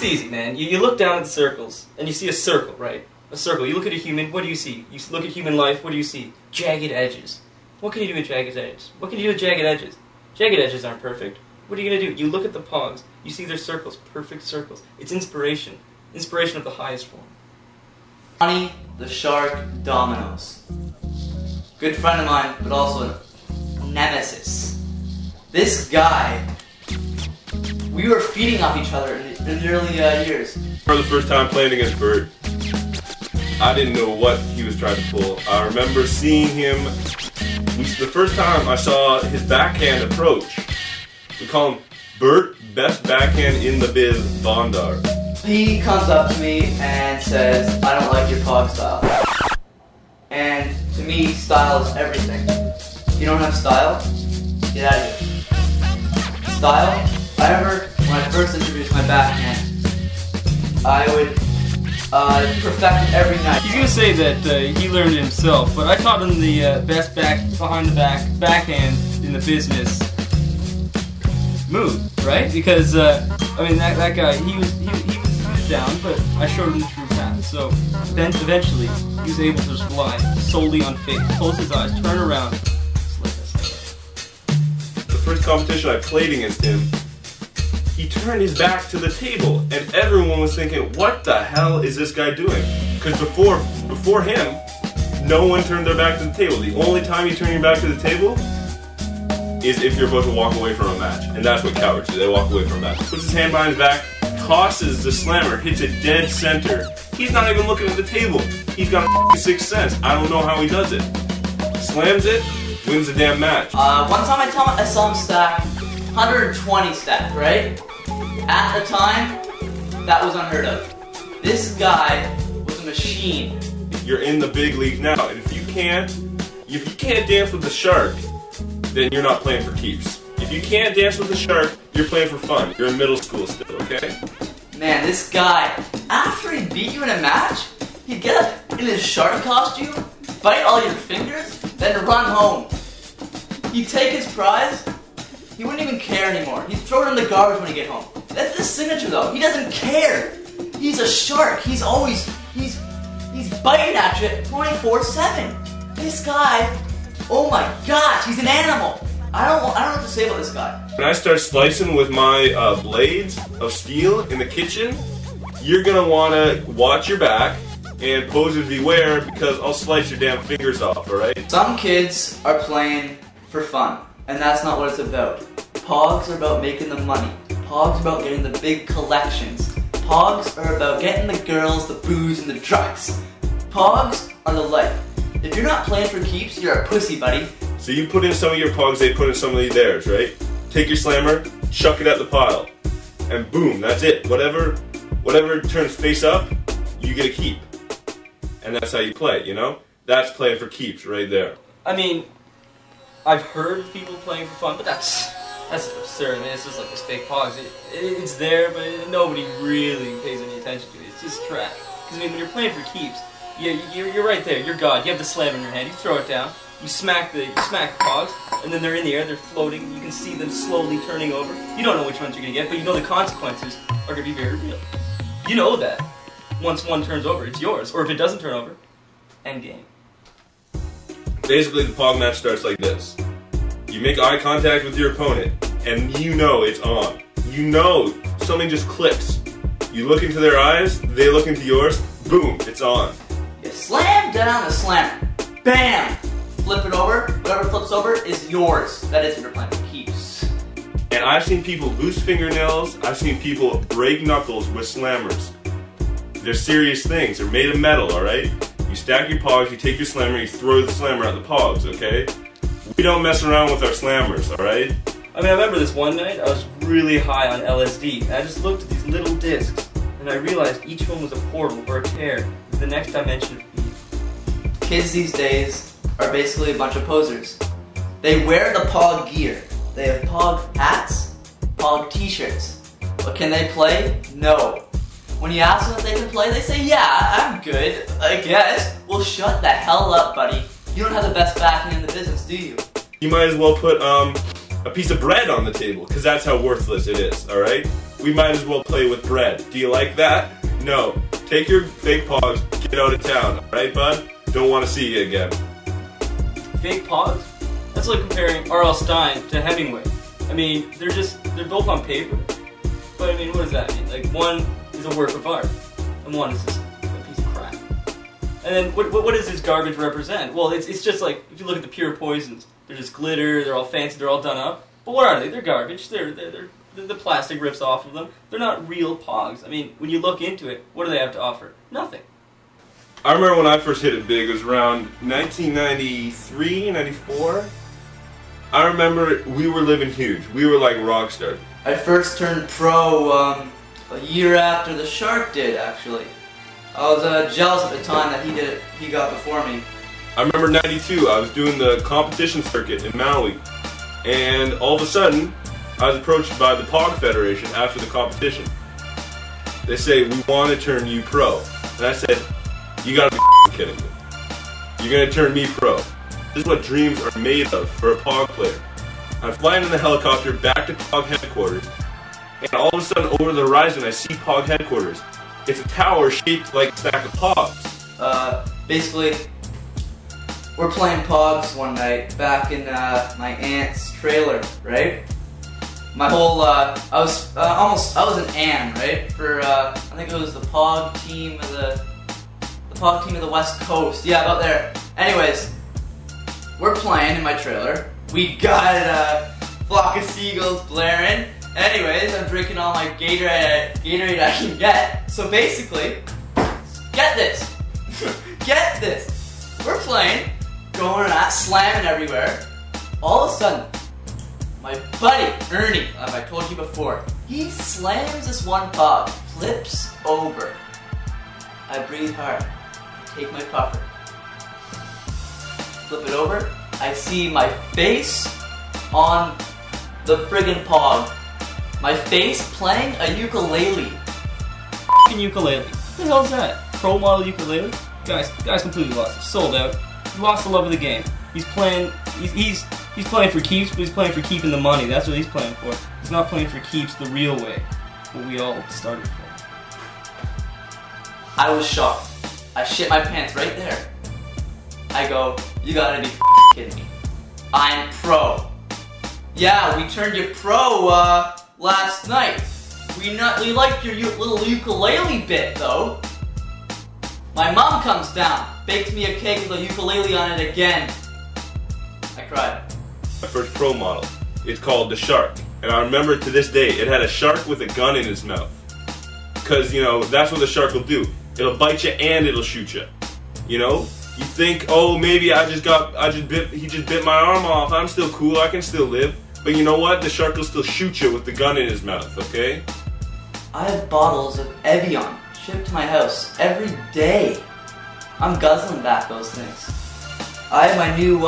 easy, man. You look down at the circles, and you see a circle, right? A circle. You look at a human, what do you see? You look at human life, what do you see? Jagged edges. What can you do with jagged edges? What can you do with jagged edges? Jagged edges aren't perfect. What are you going to do? You look at the Pogs, you see their circles, perfect circles. It's inspiration. Inspiration of the highest form. Johnny the Shark Dominoes. Good friend of mine, but also a nemesis. This guy, we were feeding off each other in the early years. For the first time playing against Bert, I didn't know what he was trying to pull. I remember seeing him, the first time I saw his backhand approach. We call him Bert, best backhand in the biz, Bondar. He comes up to me and says, I don't like your Pog style. And to me, style is everything. If you don't have style, get out of here. Style? I remember when I first introduced my backhand, I would perfect it every night. He's going to say that he learned it himself, but I taught him the best behind the backhand in the business move, right? Because, I mean, that guy, he was down, but I showed him the true path. So then eventually he was able to just rely solely on faith. Close his eyes, turn around. The first competition I played against him, he turned his back to the table, and everyone was thinking, what the hell is this guy doing? Because before him, no one turned their back to the table. The only time you turn your back to the table is if you're about to walk away from a match. And that's what cowards do, they walk away from a match. Puts his hand behind his back, tosses the slammer, hits it dead center. He's not even looking at the table. He's got a sixth sense. I don't know how he does it. Slams it, wins the damn match. One time I saw him stack 120 stack, right? At the time, that was unheard of. This guy was a machine. You're in the big leagues now, and if you can't dance with the shark, then you're not playing for keeps. If you can't dance with the shark, you're playing for fun. You're in middle school still, okay? Man, this guy, after he beat you in a match, he'd get up in his shark costume, bite all your fingers, then run home. He'd take his prize, he wouldn't even care anymore. He'd throw it in the garbage when he get home. That's his signature though. He doesn't care. He's a shark. He's biting at you 24/7. This guy, oh my gosh, he's an animal. I don't know what to say about this guy. When I start slicing with my blades of steel in the kitchen, you're gonna wanna watch your back and pose and beware because I'll slice your damn fingers off, alright? Some kids are playing for fun, and that's not what it's about. Pogs are about making the money. Pogs are about getting the big collections. Pogs are about getting the girls, the booze, and the drugs. Pogs are the life. If you're not playing for keeps, you're a pussy, buddy. So you put in some of your Pogs, they put in some of theirs, right? Take your slammer, chuck it at the pile, and boom, that's it. Whatever turns face up, you get a keep. And that's how you play, you know? That's playing for keeps right there. I mean, I've heard of people playing for fun, but that's absurd. I mean, it's just like this fake Pogs. It's there, but nobody really pays any attention to it. It's just trash. Because I mean, when you're playing for keeps, you're right there. You're God. You have the slam in your hand. You throw it down. You smack the Pogs, and then they're in the air. They're floating. You can see them slowly turning over. You don't know which ones you're gonna get, but you know the consequences are gonna be very real. You know that. Once one turns over, it's yours. Or if it doesn't turn over, end game. Basically, the Pog match starts like this. You make eye contact with your opponent, and you know it's on. You know something just clicks. You look into their eyes, they look into yours, boom, it's on. You slam down the slammer. Bam! Flip it over. Whatever flips over is yours. That is if you're playing for keeps. And I've seen people lose fingernails, I've seen people break knuckles with slammers. They're serious things, they're made of metal, alright? You stack your Pogs, you take your slammer, you throw the slammer at the Pogs, okay? We don't mess around with our slammers, alright? I mean, I remember this one night, I was really high on LSD, and I just looked at these little discs, and I realized each one was a portal or a tear to the next dimension of being. Kids these days are basically a bunch of posers. They wear the Pog gear. They have Pog hats, Pog t-shirts. But can they play? No. When you ask them if they can play, they say, yeah, I'm good, I guess. Well, shut the hell up, buddy. You don't have the best backing in the business, do you? You might as well put a piece of bread on the table, because that's how worthless it is, alright? we might as well play with bread. Do you like that? No. Take your fake pogs, get out of town, alright, bud? Don't want to see you again. Fake pogs? That's like comparing R.L. Stine to Hemingway. I mean, they're both on paper. But I mean, what does that mean? Like, one is a work of art, and one is just a piece of crap. And then, what does this garbage represent? Well, it's just like, if you look at the pure poisons, they're just glitter, they're all fancy, they're all done up. But what are they? They're garbage. They're the plastic rips off of them. They're not real pogs. I mean, when you look into it, what do they have to offer? Nothing. I remember when I first hit it big, it was around 1993, 94. I remember we were living huge. We were like rock stars. I first turned pro a year after the Shark did, actually. I was jealous at the time that he did it. He got before me. I remember 92, I was doing the competition circuit in Maui. And all of a sudden, I was approached by the Pog Federation after the competition. They say, we want to turn you pro. And I said, you gotta be kidding me. You're gonna turn me pro. This is what dreams are made of for a Pog player. I'm flying in the helicopter back to Pog headquarters, and all of a sudden over the horizon I see Pog headquarters. It's a tower shaped like a stack of Pogs. Basically, we're playing Pogs one night back in my aunt's trailer, right? My whole, I was an AM, right? For, I think it was the Pog team of the West Coast. Yeah, about there. Anyways, we're playing in my trailer. We got a flock of seagulls blaring. Anyways, I'm drinking all my Gatorade I can get. So basically, get this. Get this. We're playing, going at, slamming everywhere. All of a sudden, my buddy, Ernie, as I told you before, he slams this one pog, flips over. I breathe hard, take my puffer, flip it over, I see my face on the friggin' pog. My face playing a ukulele. F***ing ukulele. What the hell's that? Pro model ukulele? Guys completely lost it. Sold out. He lost the love of the game. He's playing for keeps, but he's playing for keeping the money. That's what he's playing for. He's not playing for keeps the real way. What we all started for. I was shocked. I shit my pants right there. I go, you gotta be kidding me. I'm pro. Yeah, we turned you pro last night. We liked your little ukulele bit though. My mom comes down, bakes me a cake with a ukulele on it again. I cried. My first pro model. It's called the Shark. And I remember to this day, it had a shark with a gun in his mouth. Because, you know, that's what the shark will do. It'll bite you and it'll shoot you. You know? You think, oh, maybe he just bit my arm off. I'm still cool, I can still live. But you know what? The shark will still shoot you with the gun in his mouth, okay? I have bottles of Evian shipped to my house every day. I'm guzzling back those things. I have my new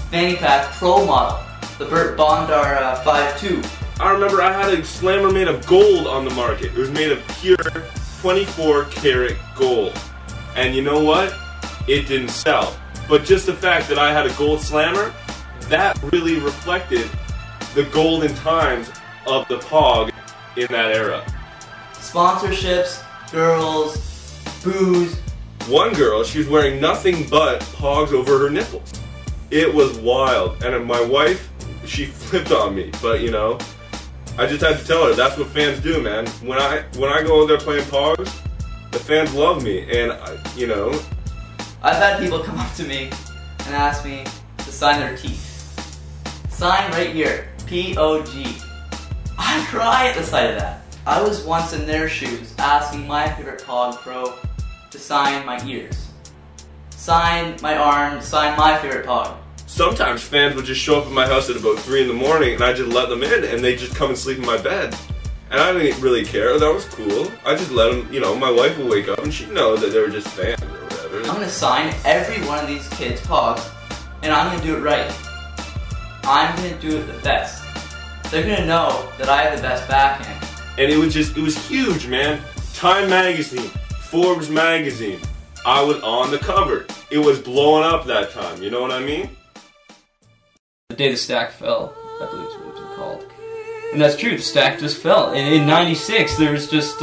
fanny pack pro model, the Burt Bondar 5.2. I remember I had a slammer made of gold on the market. It was made of pure 24 karat gold. And you know what? It didn't sell. But just the fact that I had a gold slammer, that really reflected the golden times of the Pog in that era. Sponsorships, girls, booze. One girl, she was wearing nothing but Pogs over her nipples. It was wild. And my wife, she flipped on me. But you know, I just had to tell her, that's what fans do, man. When I go out there playing Pogs, the fans love me. And, you know. I've had people come up to me and ask me to sign their teeth. Sign right here, P-O-G. I cry at the sight of that. I was once in their shoes asking my favorite Pog Pro to sign my ears. Sign my arm, sign my favorite Pog. Sometimes fans would just show up at my house at about 3 in the morning and I just let them in and they just come and sleep in my bed. And I didn't really care, that was cool. I just let them, you know, my wife would wake up and she'd know that they were just fans or whatever. I'm gonna sign every one of these kids' Pogs and I'm gonna do it right. I'm gonna do it the best. They're gonna know that I have the best backhand. And it was huge, man. Time Magazine, Forbes Magazine, I was on the cover. It was blowing up that time, you know what I mean? The day the stack fell, I believe is what it was called. And that's true, the stack just fell. In 96, there was just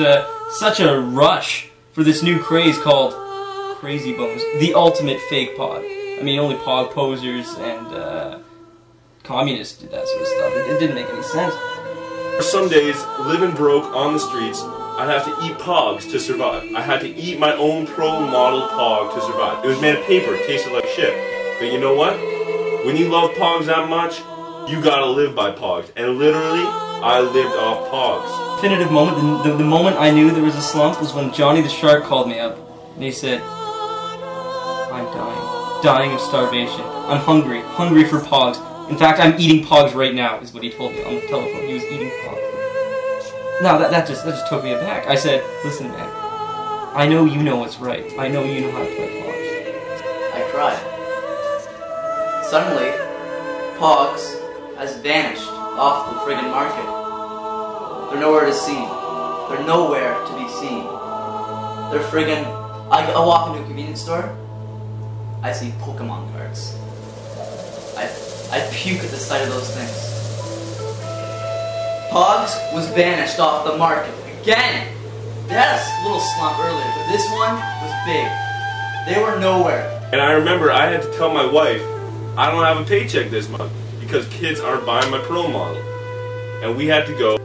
such a rush for this new craze called Crazy Bones, the ultimate fake Pog. I mean, only Pog posers and communists did that sort of stuff. It didn't make any sense. Some days, living broke on the streets, I'd have to eat Pogs to survive. I had to eat my own pro model Pog to survive. It was made of paper, it tasted like shit. But you know what? When you love Pogs that much, you gotta live by Pogs. And literally, I lived off Pogs. Definitive moment, the moment I knew there was a slump was when Johnny the Shark called me up. And he said, I'm dying of starvation. I'm hungry for Pogs. In fact, I'm eating Pogs right now, is what he told me on the telephone. He was eating Pogs. Now, that just took me aback. I said, listen, man, I know you know what's right. I know you know how to play Pogs. I cried. Suddenly, Pogs has vanished off the friggin' market. They're nowhere to see. They're nowhere to be seen. They're friggin'... I walk into a convenience store, I see Pokemon cards. I puke at the sight of those things. Pogs was vanished off the market again. They had a little slump earlier, but this one was big. They were nowhere. And I remember I had to tell my wife, I don't have a paycheck this month because kids aren't buying my Pro model. And we had to go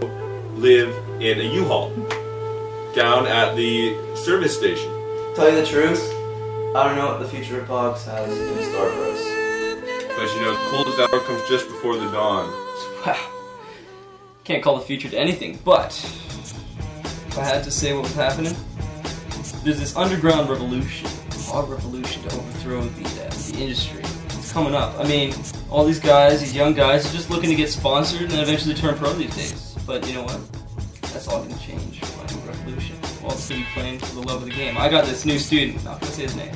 live in a U-Haul down at the service station. Tell you the truth, I don't know what the future of Pogs has in store for us. But you know, the coldest hour comes just before the dawn. Wow. Can't call the future to anything, but if I had to say what was happening, there's this underground revolution, Pog revolution to overthrow the industry. It's coming up. I mean, all these guys, these young guys, are just looking to get sponsored and then eventually turn pro these days. But you know what? That's all going to change. Playing revolution. Well, it's going to be playing for the love of the game. I got this new student. Not going to say his name.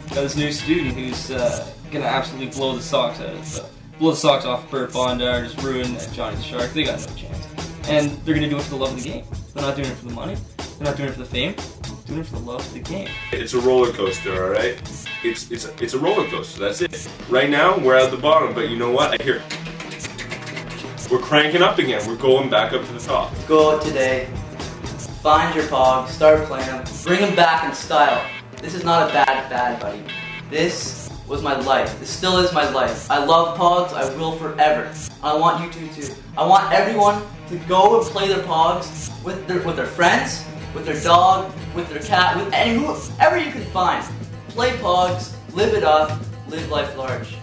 Got this new student who's going to absolutely blow the socks out of blow the socks off Burt Bondar, just ruin Johnny the Shark. They got no chance. And they're going to do it for the love of the game. They're not doing it for the money. They're not doing it for the fame. They're doing it for the love of the game. It's a roller coaster, alright? It's a roller coaster, that's it. Right now, we're at the bottom, but you know what? I hear... We're cranking up again. We're going back up to the top. Go out today. Find your Pogs. Start playing them. Bring them back in style. This is not a bad buddy. This was my life. This still is my life. I love Pogs. I will forever. I want you to too. I want everyone to go and play their Pogs with their friends, with their dog, with their cat, with whoever you can find. Play Pogs. Live it up. Live life large.